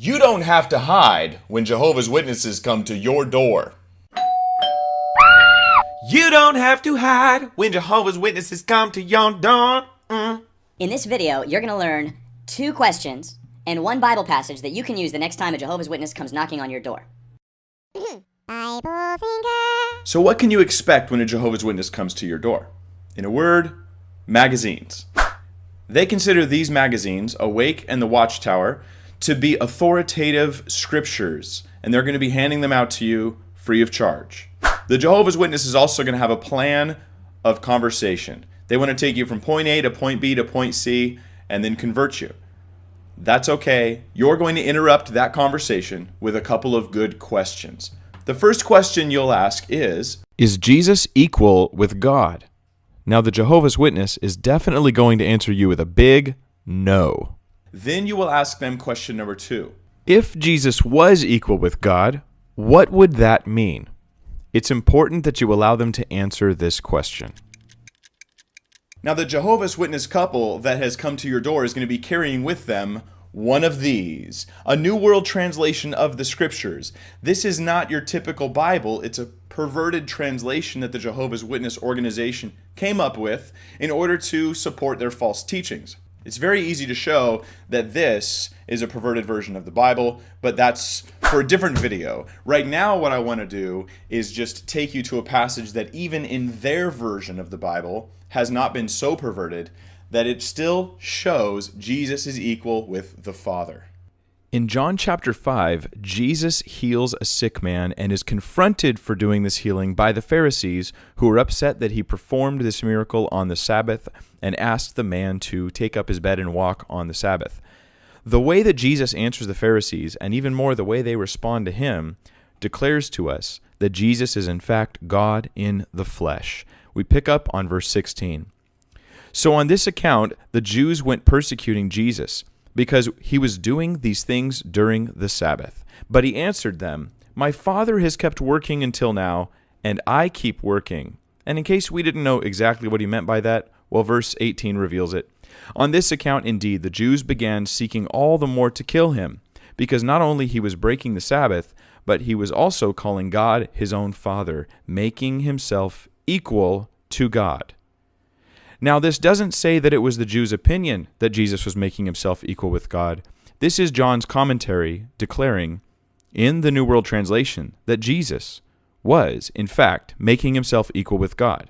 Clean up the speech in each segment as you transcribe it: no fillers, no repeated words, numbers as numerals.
You don't have to hide when Jehovah's Witnesses come to your door. You don't have to hide when Jehovah's Witnesses come to your door. In this video, you're going to learn 2 questions and 1 Bible passage that you can use the next time a Jehovah's Witness comes knocking on your door. Bible thinker. So what can you expect when a Jehovah's Witness comes to your door? In a word, magazines. They consider these magazines, Awake and the Watchtower, to be authoritative scriptures, and they're going to be handing them out to you free of charge. The Jehovah's Witness is also going to have a plan of conversation. They want to take you from point A to point B to point C and then convert you. That's okay. You're going to interrupt that conversation with a couple of good questions. The first question you'll ask is Jesus equal with God? Now, the Jehovah's Witness is definitely going to answer you with a big no. Then you will ask them question number 2. If Jesus was equal with God, what would that mean? It's important that you allow them to answer this question. Now, the Jehovah's Witness couple that has come to your door is going to be carrying with them one of these, a New World Translation of the Scriptures. This is not your typical Bible. It's a perverted translation that the Jehovah's Witness organization came up with in order to support their false teachings. It's very easy to show that this is a perverted version of the Bible, but that's for a different video. Right now, what I want to do is just take you to a passage that even in their version of the Bible has not been so perverted that it still shows Jesus is equal with the Father. In John chapter 5, Jesus heals a sick man and is confronted for doing this healing by the Pharisees, who are upset that he performed this miracle on the Sabbath and asked the man to take up his bed and walk on the Sabbath. The way that Jesus answers the Pharisees, and even more the way they respond to him, declares to us that Jesus is in fact God in the flesh. We pick up on verse 16. So on this account, the Jews went persecuting Jesus, because he was doing these things during the Sabbath. But he answered them, My Father has kept working until now, and I keep working. And in case we didn't know exactly what he meant by that, well, verse 18 reveals it. On this account, indeed, the Jews began seeking all the more to kill him, because not only he was breaking the Sabbath, but he was also calling God his own Father, making himself equal to God. Now, this doesn't say that it was the Jews' opinion that Jesus was making himself equal with God. This is John's commentary declaring, in the New World Translation, that Jesus was, in fact, making himself equal with God.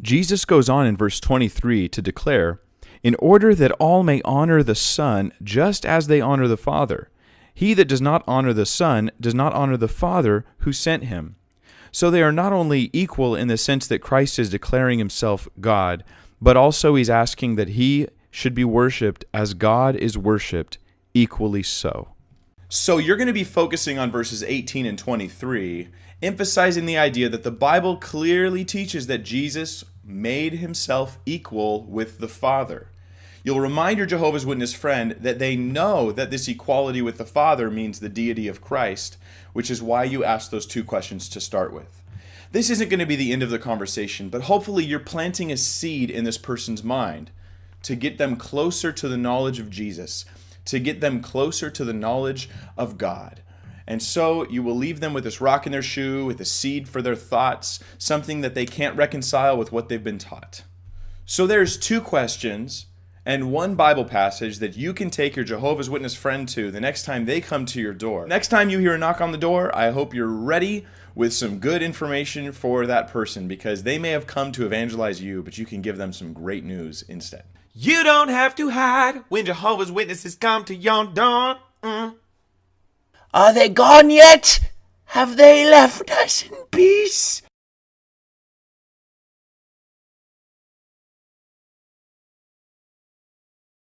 Jesus goes on in verse 23 to declare, in order that all may honor the Son just as they honor the Father. He that does not honor the Son does not honor the Father who sent him. So they are not only equal in the sense that Christ is declaring himself God, but also he's asking that he should be worshipped as God is worshipped, equally so. So you're going to be focusing on verses 18 and 23, emphasizing the idea that the Bible clearly teaches that Jesus made himself equal with the Father. You'll remind your Jehovah's Witness friend that they know that this equality with the Father means the deity of Christ, which is why you asked those 2 questions to start with. This isn't going to be the end of the conversation, but hopefully you're planting a seed in this person's mind to get them closer to the knowledge of Jesus, to get them closer to the knowledge of God. And so you will leave them with this rock in their shoe, with a seed for their thoughts, something that they can't reconcile with what they've been taught. So there's 2 questions and 1 Bible passage that you can take your Jehovah's Witness friend to the next time they come to your door. Next time you hear a knock on the door, I hope you're ready with some good information for that person, because they may have come to evangelize you, but you can give them some great news instead. You don't have to hide when Jehovah's Witnesses come to your door. Are they gone yet? Have they left us in peace?